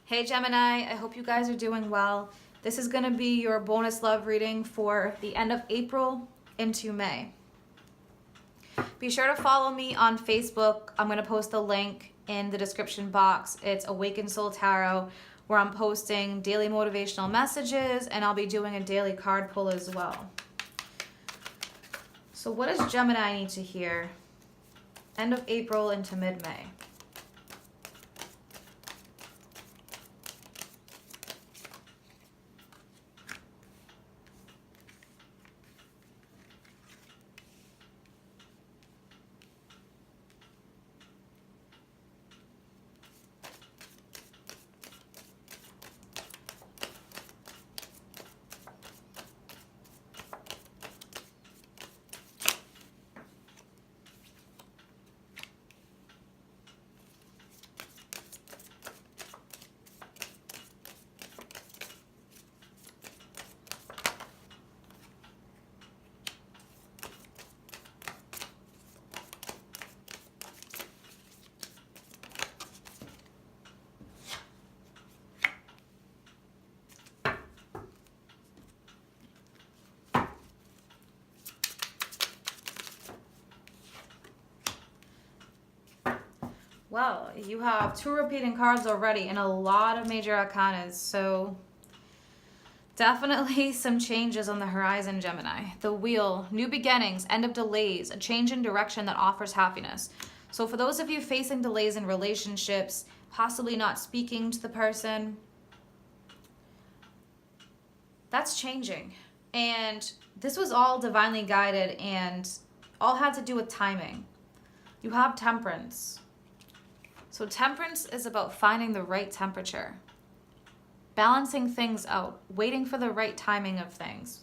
Hey Gemini, I hope you guys are doing well. This is going to be your bonus love reading for the end of April into May. Be sure to follow me on Facebook. I'm going to post the link in the description box. It's Awakened Soul Tarot, where I'm posting daily motivational messages, and I'll be doing a daily card pull as well. So what does Gemini need to hear? End of April into mid-May. Well, you have 2 repeating cards already and a lot of major arcanas, so definitely some changes on the horizon, Gemini. The Wheel, new beginnings, end of delays, a change in direction that offers happiness. So for those of you facing delays in relationships, possibly not speaking to the person, that's changing. And this was all divinely guided and all had to do with timing. You have Temperance. So Temperance is about finding the right temperature, balancing things out, waiting for the right timing of things.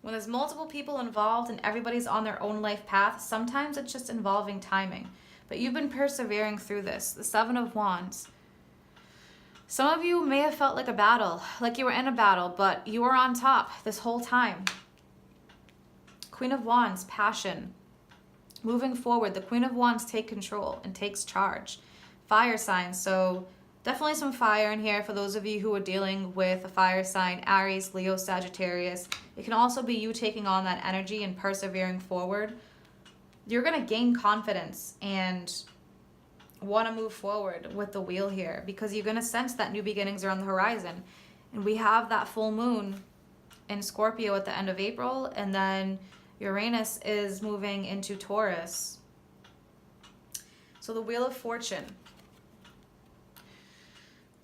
When there's multiple people involved and everybody's on their own life path, sometimes it's just involving timing. But you've been persevering through this. The 7 of Wands. Some of you may have felt like a battle, like you were in a battle, but you were on top this whole time. Queen of Wands, passion. Moving forward, the Queen of Wands takes control and takes charge. Fire signs, so definitely some fire in here for those of you who are dealing with a fire sign, Aries, Leo, Sagittarius. It can also be you taking on that energy and persevering forward. You're going to gain confidence and want to move forward with the Wheel here because you're going to sense that new beginnings are on the horizon. And we have that full moon in Scorpio at the end of April, and then Uranus is moving into Taurus. So the Wheel of Fortune.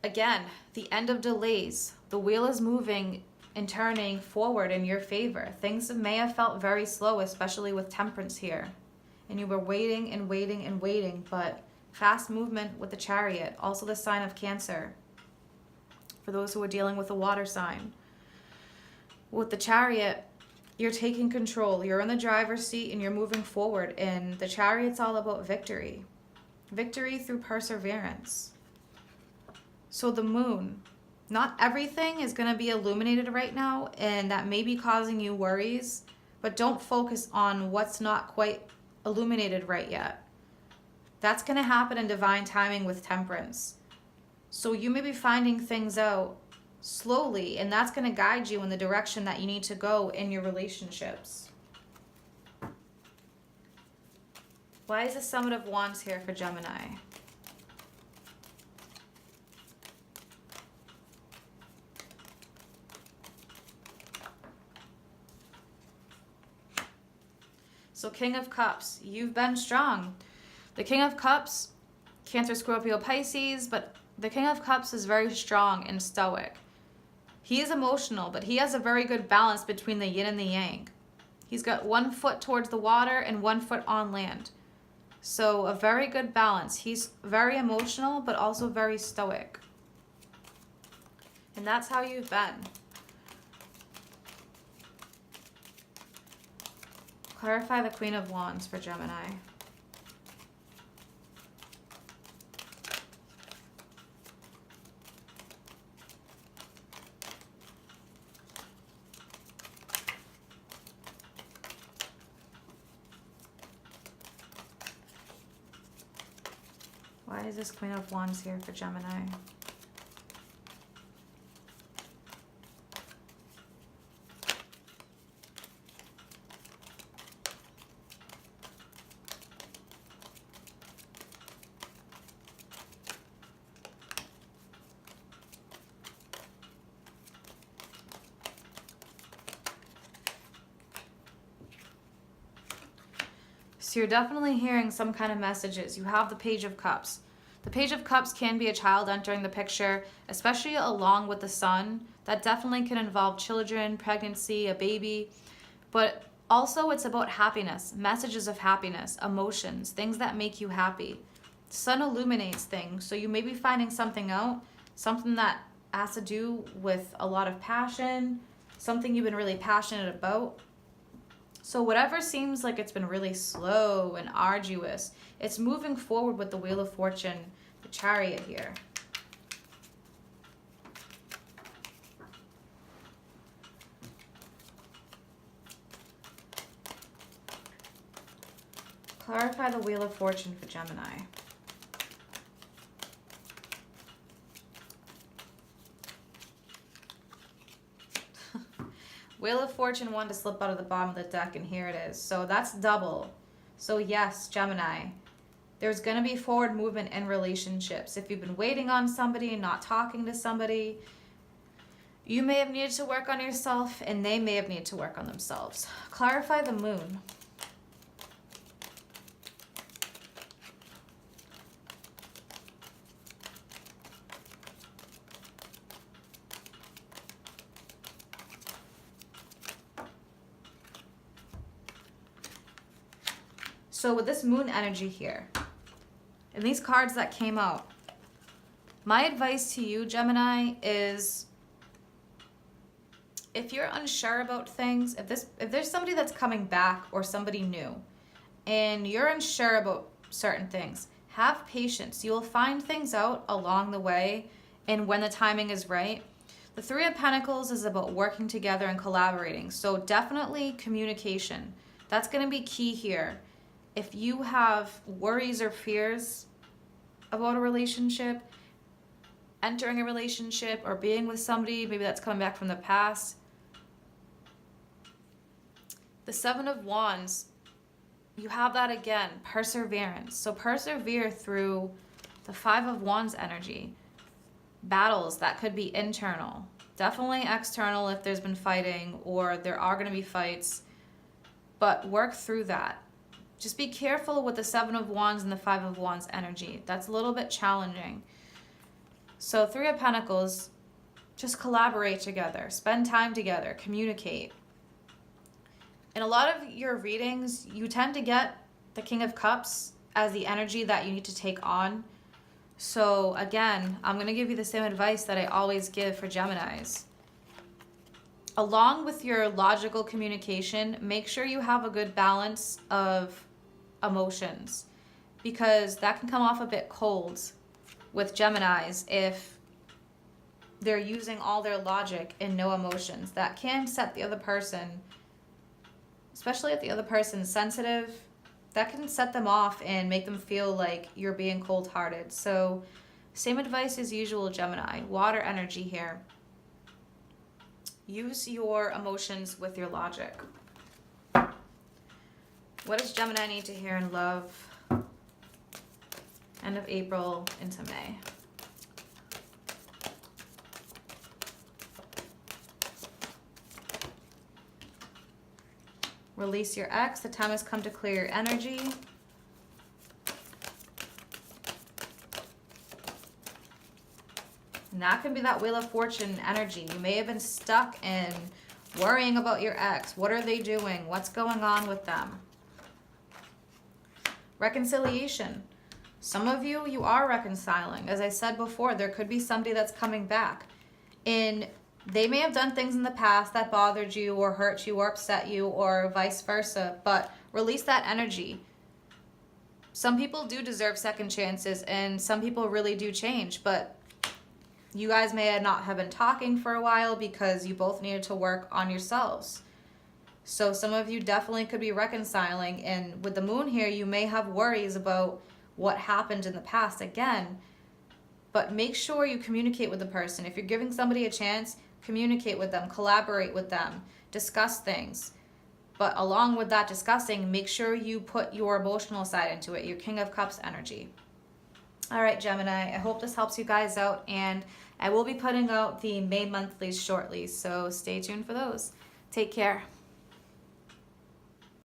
Again, the end of delays. The wheel is moving and turning forward in your favor. Things may have felt very slow, especially with Temperance here. And you were waiting and waiting and waiting, but fast movement with the Chariot. Also the sign of Cancer. For those who are dealing with a water sign. With the Chariot, you're taking control. You're in the driver's seat and you're moving forward. And the Chariot's all about victory. Victory through perseverance. So the Moon. Not everything is going to be illuminated right now, and that may be causing you worries. But don't focus on what's not quite illuminated right yet. That's going to happen in divine timing with Temperance. So you may be finding things out slowly, and that's going to guide you in the direction that you need to go in your relationships. Why is the Summit of Wands here for Gemini? So King of Cups, you've been strong. The King of Cups, Cancer, Scorpio, Pisces, but the King of Cups is very strong and stoic. He is emotional, but he has a very good balance between the yin and the yang. He's got 1 foot towards the water and 1 foot on land. So a very good balance. He's very emotional, but also very stoic. And that's how you've been. Clarify the Queen of Wands for Gemini. Why is this Queen of Wands here for Gemini? So you're definitely hearing some kind of messages. You have the Page of Cups. The Page of Cups can be a child entering the picture, especially along with the Sun. That definitely can involve children, pregnancy, a baby. But also it's about happiness, messages of happiness, emotions, things that make you happy. The Sun illuminates things, so you may be finding something out, something that has to do with a lot of passion, something you've been really passionate about. So whatever seems like it's been really slow and arduous, it's moving forward with the Wheel of Fortune, the Chariot here. Clarify the Wheel of Fortune for Gemini. Wheel of Fortune wanted to slip out of the bottom of the deck, and here it is. So that's double. So yes, Gemini, there's going to be forward movement in relationships. If you've been waiting on somebody and not talking to somebody, you may have needed to work on yourself, and they may have needed to work on themselves. Clarify the Moon. So with this Moon energy here, and these cards that came out, my advice to you, Gemini, is if you're unsure about things, if there's somebody that's coming back or somebody new, and you're unsure about certain things, have patience. You will find things out along the way, and when the timing is right. The Three of Pentacles is about working together and collaborating. So definitely communication. That's going to be key here. If you have worries or fears about a relationship, entering a relationship, or being with somebody, maybe that's coming back from the past. The Seven of Wands, you have that again, perseverance. So persevere through the Five of Wands energy. Battles that could be internal, definitely external if there's been fighting or there are going to be fights, but work through that. Just be careful with the Seven of Wands and the Five of Wands energy. That's a little bit challenging. So Three of Pentacles, just collaborate together, spend time together, communicate. In a lot of your readings, you tend to get the King of Cups as the energy that you need to take on. So again, I'm going to give you the same advice that I always give for Geminis. Along with your logical communication, make sure you have a good balance of emotions, because that can come off a bit cold with Geminis if they're using all their logic and no emotions. That can set the other person, especially if the other person's sensitive, that can set them off and make them feel like you're being cold-hearted. So same advice as usual, Gemini. Water energy here. Use your emotions with your logic. What does Gemini need to hear in love? End of April into May. Release your ex. The time has come to clear your energy. And that can be that Wheel of Fortune energy. You may have been stuck in worrying about your ex. What are they doing? What's going on with them? Reconciliation. Some of you, you are reconciling. As I said before, there could be somebody that's coming back. And they may have done things in the past that bothered you or hurt you or upset you or vice versa. But release that energy. Some people do deserve second chances and some people really do change. But you guys may not have been talking for a while because you both needed to work on yourselves. So some of you definitely could be reconciling. And with the Moon here, you may have worries about what happened in the past again. But make sure you communicate with the person. If you're giving somebody a chance, communicate with them, collaborate with them, discuss things. But along with that discussing, make sure you put your emotional side into it, your King of Cups energy. All right, Gemini, I hope this helps you guys out, and I will be putting out the May monthlies shortly, so stay tuned for those. Take care.